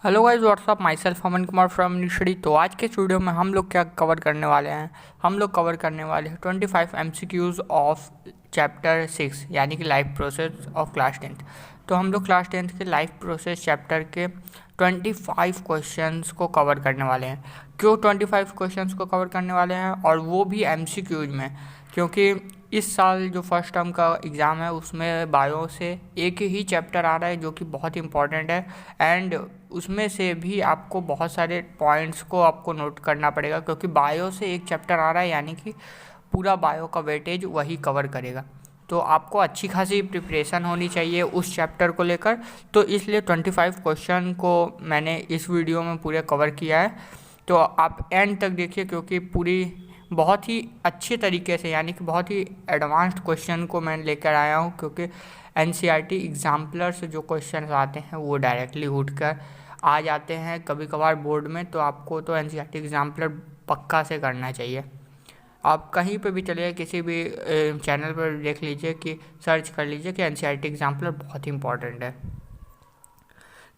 Hello guys, what's up, myself Aman Kumar from Nishri. तो आज के वीडियो में हम लोग क्या कवर करने वाले हैं। हम लोग कवर करने वाले हैं 25 MCQs ऑफ चैप्टर 6 यानी कि life process of class 10th। तो हम लोग क्लास 10th के लाइफ प्रोसेस चैप्टर के 25 क्वेश्चंस को कवर करने वाले हैं। क्यों 25 क्वेश्चंस को कवर करने वाले हैं, और वो भी MCQs में? क्योंकि इस साल जो फर्स्ट टर्म का एग्ज़ाम है उसमें बायो से एक ही चैप्टर आ रहा है जो कि बहुत इंपॉर्टेंट है। एंड उसमें से भी आपको बहुत सारे पॉइंट्स को आपको नोट करना पड़ेगा, क्योंकि बायो से एक चैप्टर आ रहा है यानी कि पूरा बायो का वेटेज वही कवर करेगा। तो आपको अच्छी खासी प्रिपरेशन होनी चाहिए उस चैप्टर को लेकर। तो इसलिए 25 क्वेश्चन को मैंने इस वीडियो में पूरे कवर किया है। तो आप एंड तक देखिए, क्योंकि पूरी बहुत ही अच्छे तरीके से यानी कि बहुत ही एडवांस्ड क्वेश्चन को मैं लेकर आया हूँ। क्योंकि NCERT एग्जाम्पलर से जो क्वेश्चन आते हैं वो डायरेक्टली उठ कर आ जाते हैं कभी कभार बोर्ड में। तो आपको तो NCERT एग्जाम्पलर पक्का से करना चाहिए। आप कहीं पे भी चलिए, किसी भी चैनल पर देख लीजिए कि सर्च कर लीजिए कि NCERT एग्जाम्पलर बहुत ही इंपॉर्टेंट है।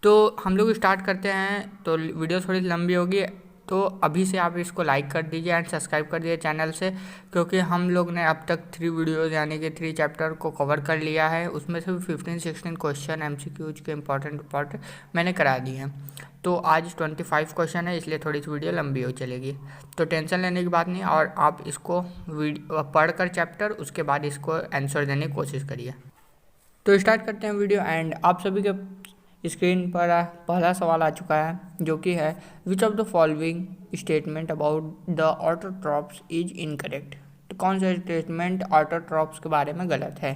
तो हम लोग स्टार्ट करते हैं। तो वीडियो थोड़ी लंबी होगी, तो अभी से आप इसको लाइक कर दीजिए एंड सब्सक्राइब कर दीजिए चैनल से। क्योंकि हम लोग ने अब तक 3 वीडियोज़ यानी कि 3 चैप्टर को कवर कर लिया है। उसमें से भी 15-16 क्वेश्चन MCQs के इंपॉर्टेंट मैंने करा दिए हैं। तो आज 25 क्वेश्चन है, इसलिए थोड़ी सी वीडियो लंबी हो चलेगी। तो टेंशन लेने की बात नहीं, और आप इसको पढ़ कर चैप्टर उसके बाद इसको आंसर देने की कोशिश करिए। तो स्टार्ट करते हैं वीडियो। एंड आप सभी के स्क्रीन पर पहला सवाल आ चुका है, जो कि है विच of the following statement about the autotrophs is incorrect. तो कौन सा स्टेटमेंट ऑटोट्रॉप्स के बारे में गलत है?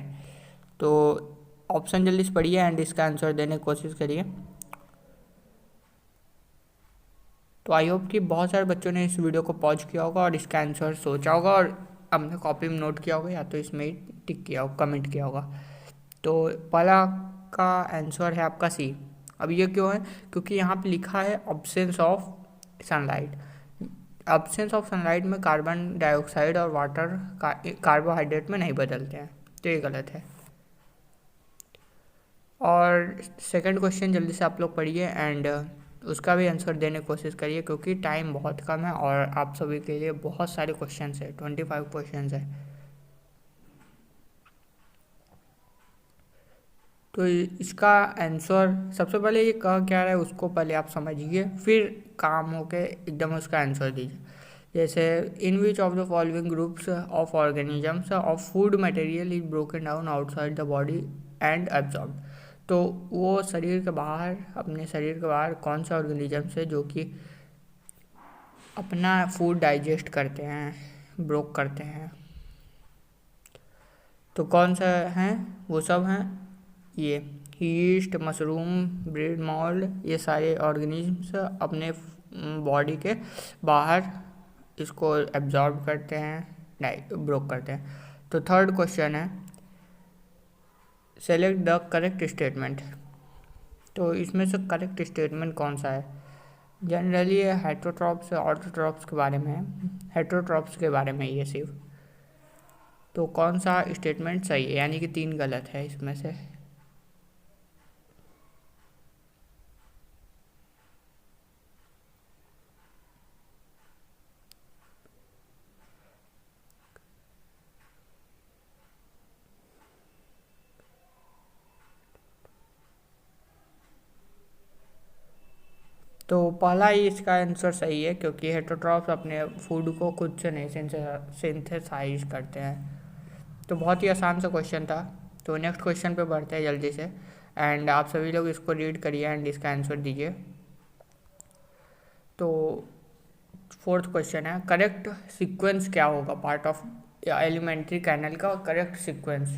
तो ऑप्शन जल्दी से पढ़िए एंड इसका आंसर देने की कोशिश करिए। तो आई होप कि बहुत सारे बच्चों ने इस वीडियो को पॉज किया होगा और इसका आंसर सोचा होगा और अपने कॉपी में नोट किया होगा, या तो इसमें टिक किया होगा, कमेंट किया होगा। तो पहला का आंसर है आपका सी। अब ये क्यों है? क्योंकि यहाँ पे लिखा है absence of sunlight. Absence of sunlight में कार्बन डाइऑक्साइड और वाटर कार्बोहाइड्रेट में नहीं बदलते हैं, तो ये गलत है। और सेकंड क्वेश्चन जल्दी से आप लोग पढ़िए एंड उसका भी आंसर देने की कोशिश करिए, क्योंकि टाइम बहुत कम है और आप सभी के लिए बहुत सारे क्वेश्चन है, 25 क्वेश्चन है। तो इसका आंसर सबसे पहले ये कह क्या रहा है उसको पहले आप समझिए, फिर काम होके एकदम उसका आंसर दीजिए। जैसे in which of the following groups of organisms of food material is broken down outside the body and absorb. तो वो शरीर के बाहर, अपने शरीर के बाहर कौन सा ऑर्गेनिजम्स है जो कि अपना फूड डाइजेस्ट करते हैं, ब्रोक करते हैं। तो कौन सा हैं? वो सब हैं ये यीस्ट, मशरूम, ब्रेड मोल्ड, ये सारे ऑर्गेनिजम्स अपने बॉडी के बाहर इसको एब्जॉर्ब करते हैं, ब्रोक करते हैं। तो थर्ड क्वेश्चन है सेलेक्ट द करेक्ट स्टेटमेंट। तो इसमें से करेक्ट स्टेटमेंट कौन सा है? जनरली ये हेटरोट्रॉप्स ऑटोट्रॉप्स के बारे में है, हेटरोट्रॉप्स के बारे में ये सिर्फ। तो कौन सा स्टेटमेंट सही है? यानी कि 3 गलत है इसमें से। तो पहला ही इसका आंसर सही है, क्योंकि हेटरोट्रॉप्स अपने फूड को खुद से नहीं सिंथेसाइज करते हैं। तो बहुत ही आसान सा क्वेश्चन था। तो नेक्स्ट क्वेश्चन पे बढ़ते हैं जल्दी से, एंड आप सभी लोग इसको रीड करिए एंड इसका आंसर दीजिए। तो फोर्थ क्वेश्चन है करेक्ट सीक्वेंस क्या होगा पार्ट ऑफ एलिमेंट्री कैनल का करेक्ट सीक्वेंस।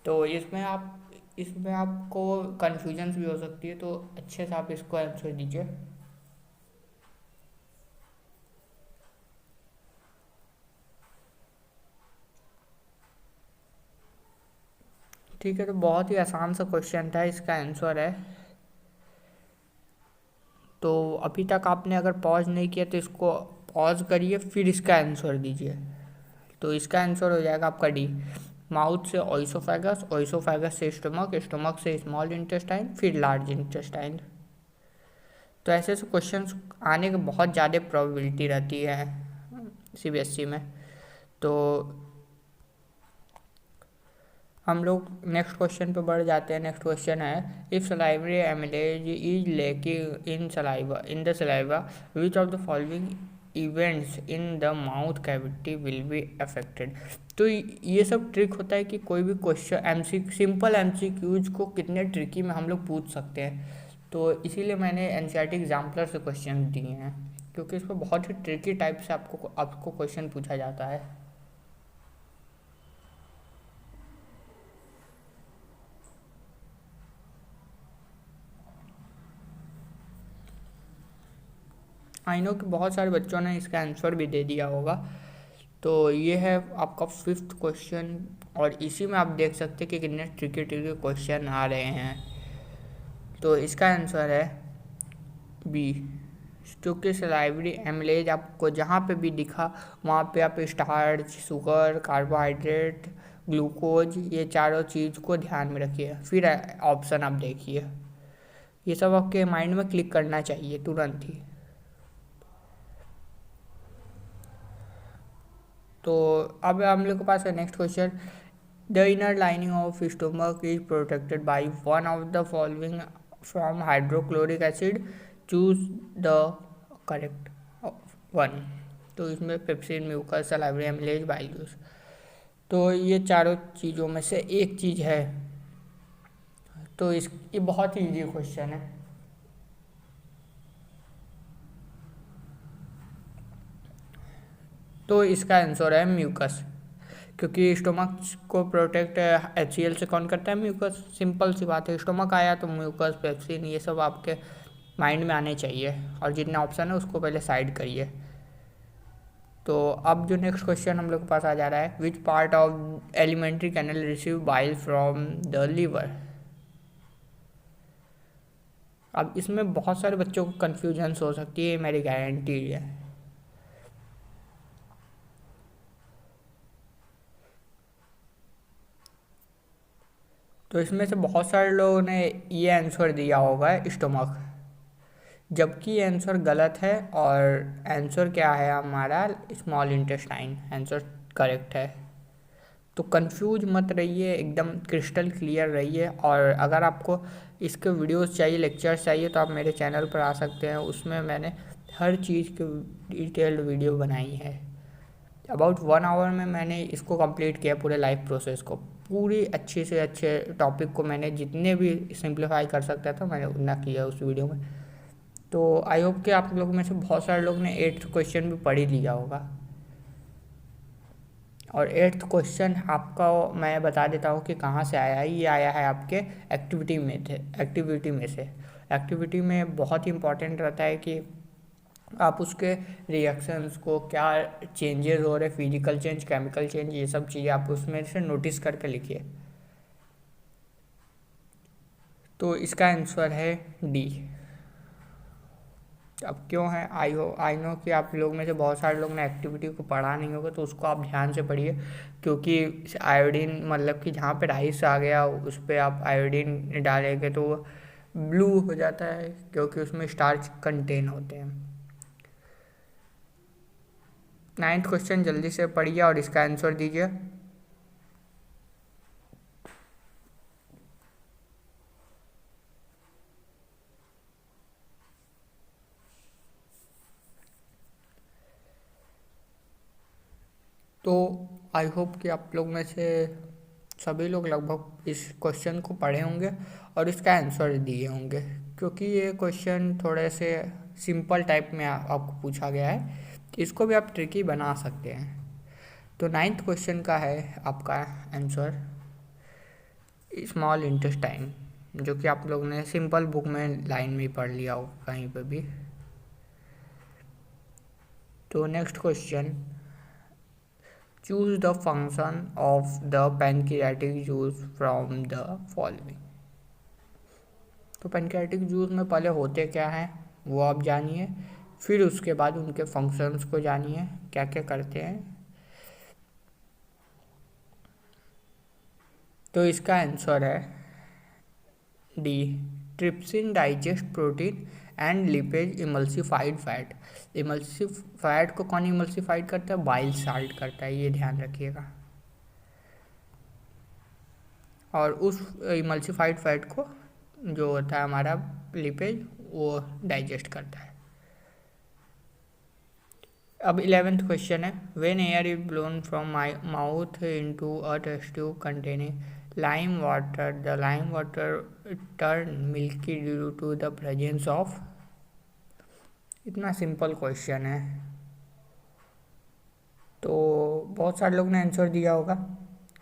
तो इसमें आपको कन्फ्यूजन्स भी हो सकती है, तो अच्छे से आप इसको आंसर दीजिए। ठीक है, तो बहुत ही आसान सा क्वेश्चन था, इसका आंसर है। तो अभी तक आपने अगर पॉज नहीं किया तो इसको पॉज करिए, फिर इसका आंसर दीजिए। तो इसका आंसर हो जाएगा आपका डी। माउथ से ओइसोफेगस, ओइसोफेगस से स्टमक, स्टमक से स्मॉल इंटेस्टाइन, फिर लार्ज इंटेस्टाइन। तो ऐसे ऐसे क्वेश्चंस आने की बहुत ज़्यादा प्रोबेबिलिटी रहती है सीबीएसई में। तो हम लोग नेक्स्ट क्वेश्चन पे बढ़ जाते हैं। नेक्स्ट क्वेश्चन है, if salivary amylase is lacking in the saliva which of the following events in the mouth cavity will be affected. तो ये सब ट्रिक होता है कि कोई भी क्वेश्चन सिंपल एमसीक्यूज को कितने ट्रिकी में हम लोग पूछ सकते हैं। तो इसीलिए मैंने एनसीईआरटी एग्जाम्पलर से क्वेश्चन दिए हैं, क्योंकि इस पर बहुत ही ट्रिकी टाइप से आपको क्वेश्चन पूछा जाता है। आई नो कि बहुत सारे बच्चों ने इसका आंसर भी दे दिया होगा। तो ये है आपका 5th क्वेश्चन, और इसी में आप देख सकते हैं कि कितने ट्रिकी ट्रिकी क्वेश्चन आ रहे हैं। तो इसका आंसर है बी, क्योंकि सलाइवरी एमिलेज आपको जहाँ पे भी दिखा वहाँ पे आप स्टार्च, शुगर, कार्बोहाइड्रेट, ग्लूकोज, ये चारों चीज़ को ध्यान में रखिए। फिर ऑप्शन आप देखिए, ये सब आपके माइंड में क्लिक करना चाहिए तुरंत ही। तो अब हम लोग के पास है next question, the inner lining of stomach is protected by one of the following from hydrochloric acid, choose the correct one. तो इसमें pepsin, mucus, salivary amylase, bile juice. तो ये चारों चीज़ों में से एक चीज़ है। तो ये बहुत ही इजी क्वेश्चन है। तो इसका आंसर है म्यूकस, क्योंकि स्टोमक को प्रोटेक्ट HCl से कौन करता है? म्यूकस। सिंपल सी बात है, स्टोमक आया तो म्यूकस, पेप्सिन, ये सब आपके माइंड में आने चाहिए। और जितने ऑप्शन है उसको पहले साइड करिए। तो अब जो नेक्स्ट क्वेश्चन हम लोग के पास आ जा रहा है, which part of alimentary canal receive bile from the liver. अब इसमें बहुत सारे बच्चों को कन्फ्यूजन हो सकती है, मेरी गारंटी है। तो इसमें से बहुत सारे लोगों ने ये आंसर दिया होगा स्टोमक, जबकि ये आंसर गलत है। और आंसर क्या है हमारा? स्मॉल इंटेस्टाइन आंसर करेक्ट है। तो कंफ्यूज मत रहिए, एकदम क्रिस्टल क्लियर रहिए। और अगर आपको इसके वीडियोस चाहिए, लेक्चर्स चाहिए, तो आप मेरे चैनल पर आ सकते हैं। उसमें मैंने हर चीज़ की डिटेल्ड वीडियो बनाई है। अबाउट 1 आवर में मैंने इसको कंप्लीट किया, पूरे लाइफ प्रोसेस को। पूरी अच्छे से अच्छे टॉपिक को मैंने जितने भी सिंप्लीफाई कर सकता था मैंने उतना किया उस वीडियो में। तो आई होप कि आप लोगों में से बहुत सारे लोग ने 8th क्वेश्चन भी पढ़ ही लिया होगा। और 8th क्वेश्चन आपका मैं बता देता हूँ कि कहाँ से आया है। ये आया है आपके एक्टिविटी में से। एक्टिविटी में बहुत ही इंपॉर्टेंट रहता है कि आप उसके रिएक्शंस को, क्या चेंजेस हो रहे, फिजिकल चेंज, केमिकल चेंज, ये सब चीज़ें आप उसमें से नोटिस करके लिखिए। तो इसका आंसर है डी। अब क्यों है? आई नो कि आप लोग में से बहुत सारे लोग ने एक्टिविटी को पढ़ा नहीं होगा, तो उसको आप ध्यान से पढ़िए। क्योंकि आयोडीन, मतलब कि जहाँ पे राइस आ गया उस पर आप आयोडीन डालेंगे तो वो ब्लू हो जाता है, क्योंकि उसमें स्टार्च कंटेन होते हैं। 9th क्वेश्चन जल्दी से पढ़िए और इसका आंसर दीजिए। तो आई होप कि आप लोग में से सभी लोग लगभग इस क्वेश्चन को पढ़े होंगे और इसका आंसर दिए होंगे, क्योंकि ये क्वेश्चन थोड़े से सिंपल टाइप में आपको पूछा गया है। इसको भी आप ट्रिकी बना सकते हैं। तो 9th क्वेश्चन का है आपका आंसर स्मॉल इंटेस्टाइन, जो कि आप लोग ने सिंपल बुक में लाइन में पढ़ लिया हो कहीं पे भी। तो next question, choose the function of the pancreatic juice from the following. तो पैनक्रियाटिक जूस में पहले होते क्या हैं वो आप जानिए, फिर उसके बाद उनके फंक्शंस को जानिए, क्या क्या करते हैं। तो इसका आंसर है D, trypsin digest protein and lipase emulsified fat. Emulsified को कौन इमल्सिफाइड करता है? बाइल साल्ट करता है, ये ध्यान रखिएगा। और उस इमल्सिफाइड फैट को जो होता है हमारा लिपेज वो डाइजेस्ट करता है। अब 11th क्वेश्चन है, when air is blown from my mouth into a test tube containing lime water, the lime water turn milky due to the presence of. इतना सिंपल क्वेश्चन है तो बहुत सारे लोग ने आंसर दिया होगा।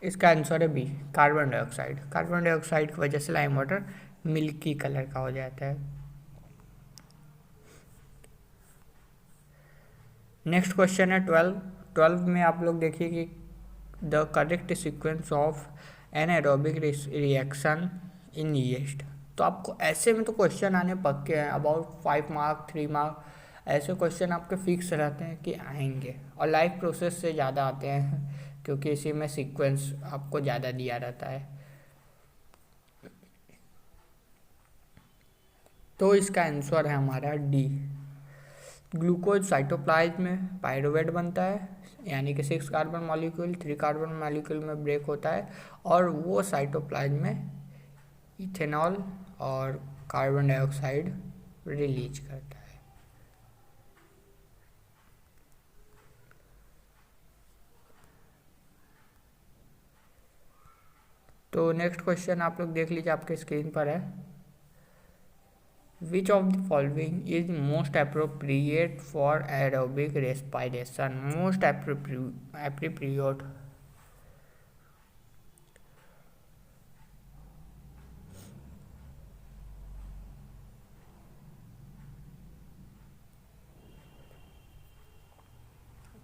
इसका आंसर है B, carbon dioxide. Carbon dioxide की वजह से लाइम वाटर मिल्की कलर का हो जाता है। नेक्स्ट क्वेश्चन है 12 में आप लोग देखिए कि the correct sequence of anaerobic reaction in yeast. तो आपको ऐसे में तो क्वेश्चन आने पक्के हैं, अबाउट 5 मार्क 3 मार्क ऐसे क्वेश्चन आपके फिक्स रहते हैं कि आएंगे, और लाइफ प्रोसेस से ज़्यादा आते हैं क्योंकि इसी में सीक्वेंस आपको ज़्यादा दिया रहता है। तो इसका आंसर है हमारा डी। ग्लूकोज साइटोप्लाज्म में पायरुवेट बनता है, यानी कि 6 कार्बन मॉलिक्यूल 3 कार्बन मॉलिक्यूल में ब्रेक होता है, और वो साइटोप्लाज्म में इथेनॉल और कार्बन डाइऑक्साइड रिलीज करता है। तो नेक्स्ट क्वेश्चन आप लोग देख लीजिए, आपके स्क्रीन पर है। Which of the following is most appropriate for aerobic respiration? Most appropriate.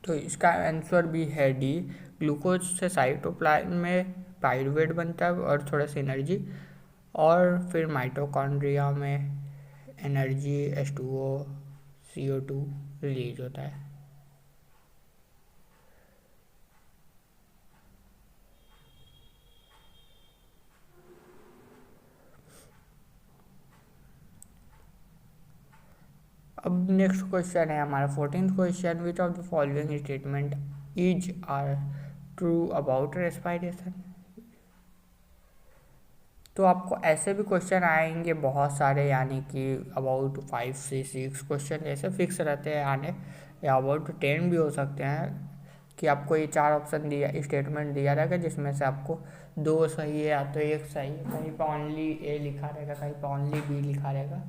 तो इसका आंसर भी है डी। ग्लूकोज से साइटोप्लाज्म में पायरुवेट बनता है और थोड़ा सा एनर्जी, और फिर माइटोकॉन्ड्रिया में एनर्जी H2O CO2 रिलीज होता है। अब नेक्स्ट क्वेश्चन है हमारा 14th question, which of the following statement is are true about respiration. तो आपको ऐसे भी क्वेश्चन आएंगे बहुत सारे, यानी कि अबाउट 5 से 6 क्वेश्चन ऐसे फिक्स रहते हैं आने, या अबाउट 10 भी हो सकते हैं कि आपको ये 4 ऑप्शन दिया स्टेटमेंट दिया रहेगा जिसमें से आपको 2 सही है या तो 1 सही है, कहीं पर ओनली ए लिखा रहेगा, कहीं पर ओनली बी लिखा रहेगा।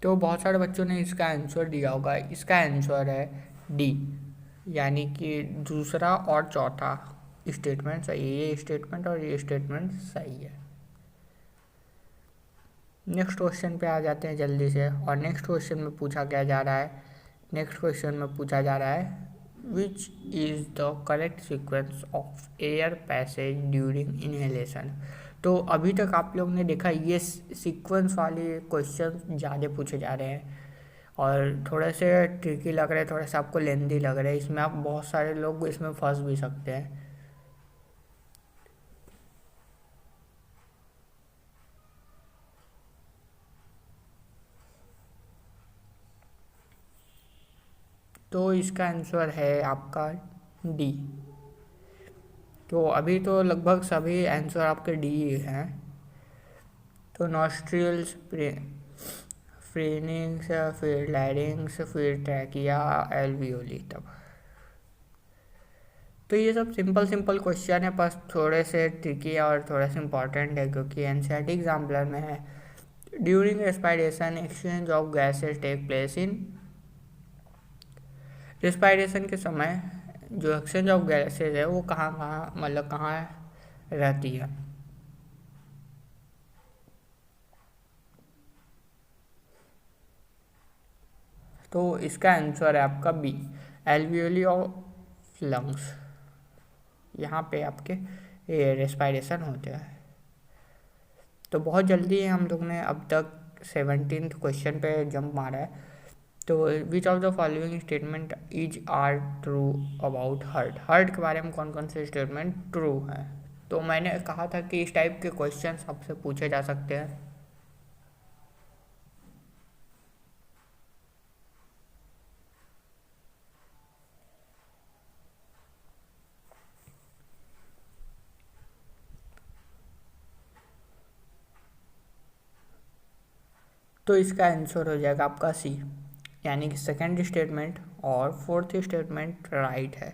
तो बहुत सारे बच्चों ने इसका आंसर दिया होगा। इसका आंसर है डी, यानी कि दूसरा और चौथा स्टेटमेंट सही है। ये स्टेटमेंट और ये स्टेटमेंट सही है। नेक्स्ट क्वेश्चन पे आ जाते हैं जल्दी से, और नेक्स्ट क्वेश्चन में पूछा क्या जा रहा है, नेक्स्ट क्वेश्चन में पूछा जा रहा है which is the correct sequence of air passage during inhalation. तो अभी तक आप लोग ने देखा ये सीक्वेंस वाले क्वेश्चन ज़्यादा पूछे जा रहे हैं और थोड़े से ट्रिकी लग रहे हैं, थोड़े से आपको लेंदी लग रहे हैं, इसमें आप बहुत सारे लोग इसमें फंस भी सकते हैं। तो इसका आंसर है आपका डी। तो अभी तो लगभग सभी आंसर आपके डी हैं। तो नॉस्ट्रिल्स, फ्रेनिंग्स, फिर लैरिंग्स, फिर ट्रैकिया, एल्वियोली तब। तो ये सब सिंपल क्वेश्चन है, बस थोड़े से ट्रिकी और थोड़ा सा इम्पॉर्टेंट है क्योंकि एनसीईआरटी एग्जाम्पलर में है। During respiration exchange of gases take place in. Respiration के समय जो एक्सचेंज ऑफ गैसेज है वो कहाँ मतलब कहाँ रहती है। तो इसका आंसर है आपका बी, एल्वियोली ऑफ लंग्स। यहाँ पे आपके रेस्पिरेशन होते हैं। तो बहुत जल्दी हम लोग ने अब तक 17th क्वेश्चन पे जंप मारा है। तो which of the following statement is are true about heart, heart के बारे में कौन कौन से स्टेटमेंट ट्रू हैं। तो मैंने कहा था कि इस टाइप के क्वेश्चन आपसे पूछे जा सकते हैं। तो इसका आंसर हो जाएगा आपका सी, यानी कि सेकंड स्टेटमेंट और फोर्थ स्टेटमेंट राइट है।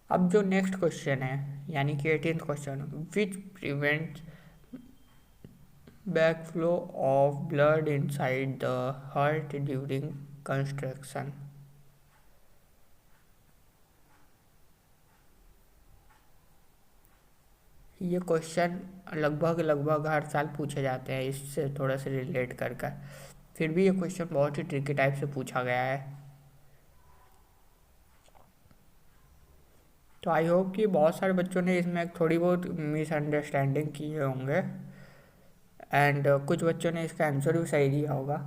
अब जो नेक्स्ट क्वेश्चन है यानी कि 18th question, which prevents backflow of blood inside the heart during construction. ये क्वेश्चन लगभग हर साल पूछे जाते हैं इससे थोड़ा सा रिलेट कर कर, फिर भी ये क्वेश्चन बहुत ही ट्रिकी टाइप से पूछा गया है। तो आई होप कि बहुत सारे बच्चों ने इसमें थोड़ी बहुत मिसअंडरस्टैंडिंग किए होंगे एंड कुछ बच्चों ने इसका आंसर भी सही दिया होगा।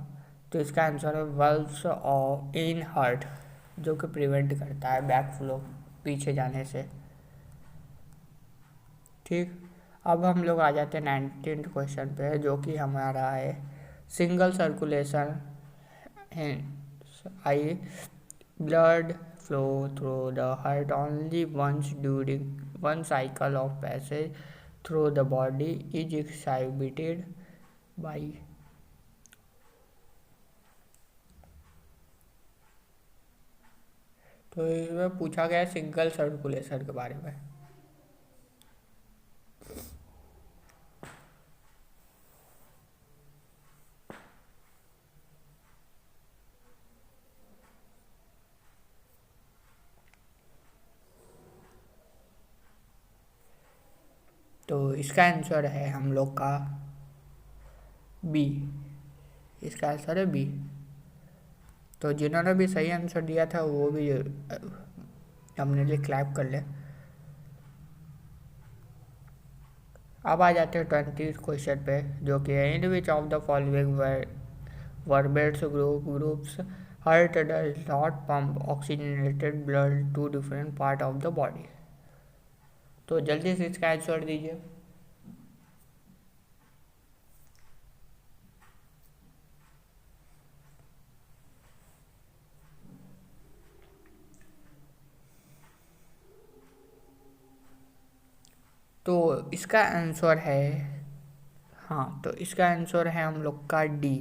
तो इसका आंसर है वल्व्स ऑफ इन हार्ट, जो कि प्रिवेंट करता है बैक फ्लो पीछे जाने से। ठीक, अब हम लोग आ जाते हैं 19th क्वेश्चन पे, जो कि हमारा है single circulation I blood flow through the heart only once during one cycle of passage through the body is exhibited by। तो इसमें पूछा गया सिंगल सर्कुलेशन के बारे में। तो इसका आंसर है हम लोग का बी, इसका आंसर है बी। तो जिन्होंने भी सही आंसर दिया था वो भी अपने लिए क्लैप कर ले। अब आ जाते हैं 20th क्वेश्चन पे, जो कि है in which of the following vertebrates groups heart does not pump oxygenated blood to different part of the body। तो जल्दी से इसका आंसर दीजिए। तो इसका आंसर है, हाँ तो इसका आंसर है हम लोग का डी,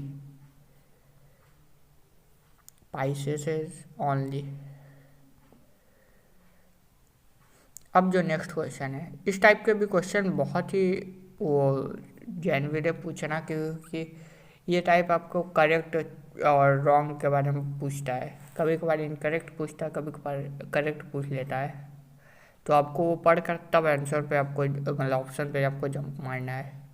पाइसेस ओनली। अब जो नेक्स्ट क्वेश्चन है, इस टाइप के भी क्वेश्चन बहुत ही वो जेन्युइन पूछना, क्योंकि ये टाइप आपको करेक्ट और रॉन्ग के बारे में पूछता है, कभी कभार इनकरेक्ट पूछता है, कभी कभार करेक्ट पूछ लेता है। तो आपको वो पढ़ कर तब आंसर पे आपको मतलब ऑप्शन पे आपको जंप मारना है।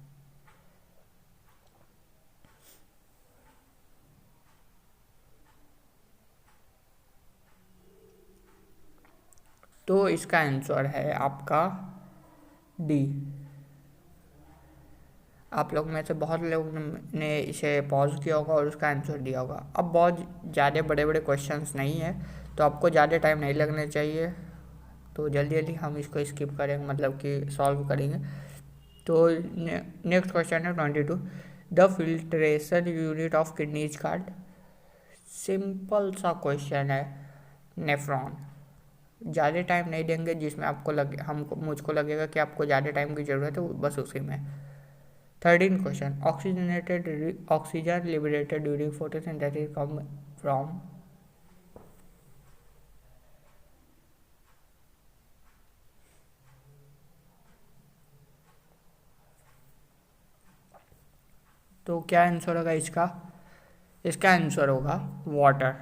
तो इसका आंसर है आपका डी। आप लोग में से बहुत लोग ने इसे पॉज किया होगा और उसका आंसर दिया होगा। अब बहुत ज़्यादा बड़े बड़े क्वेश्चंस नहीं है, तो आपको ज़्यादा टाइम नहीं लगना चाहिए, तो जल्दी जल्दी हम इसको स्किप करेंगे, मतलब कि सॉल्व करेंगे। तो नेक्स्ट क्वेश्चन है 22, the filtration unit of kidneys card. Simple सा क्वेश्चन है, नेफ्रॉन। ज़्यादा टाइम नहीं देंगे, जिसमें आपको लगे हमको मुझको लगेगा कि आपको ज़्यादा टाइम की ज़रूरत है बस उसी में। 13 question, oxygen liberated during photosynthesis come from. तो क्या आंसर होगा इसका? इसका आंसर होगा वाटर।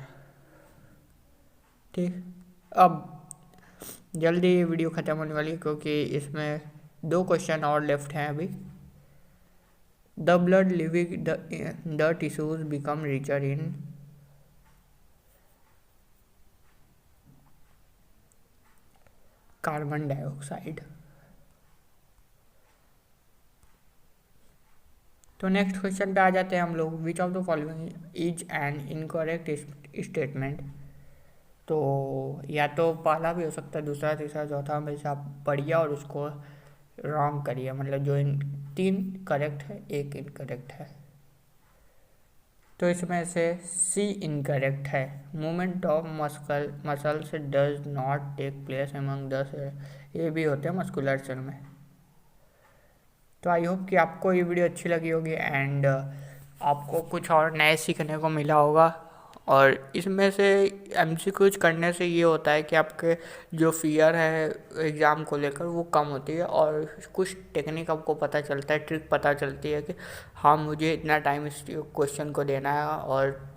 ठीक, अब जल्दी वीडियो ख़त्म होने वाली है, क्योंकि इसमें 2 क्वेश्चन और लेफ्ट हैं अभी। The blood leaving the tissues become richer in. Carbon dioxide. तो नेक्स्ट क्वेश्चन पे आ जाते हैं हम लोग। Which of the following is an incorrect statement. तो या तो पहला भी हो सकता है, दूसरा, तीसरा, चौथा में से आप पढ़िए और उसको रॉन्ग करिए, मतलब जो इन 3 करेक्ट है, 1 इनकरेक्ट है। तो इसमें से सी इनकरेक्ट है। Movement of muscles does not take place among the, ये भी होते हैं मस्कुलर सेल में। तो आई होप कि आपको ये वीडियो अच्छी लगी होगी एंड आपको कुछ और नए सीखने को मिला होगा। और इसमें से एमसीक्यूज करने से ये होता है कि आपके जो फियर है एग्ज़ाम को लेकर वो कम होती है और कुछ टेक्निक आपको पता चलता है, ट्रिक पता चलती है कि हाँ मुझे इतना टाइम इस क्वेश्चन को देना है, और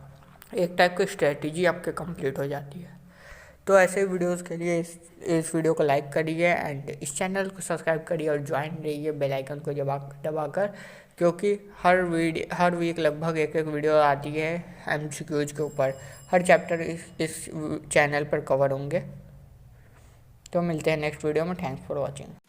एक टाइप की स्ट्रेटजी आपके कंप्लीट हो जाती है। तो ऐसे वीडियोस के लिए इस वीडियो को लाइक करिए एंड इस चैनल को सब्सक्राइब करिए और ज्वाइन रहिए बेल आइकन को दबाकर, क्योंकि हर वीक लगभग एक वीडियो आती है एमसीक्यूज के ऊपर। हर चैप्टर इस चैनल पर कवर होंगे। तो मिलते हैं नेक्स्ट वीडियो में। Thanks for watching.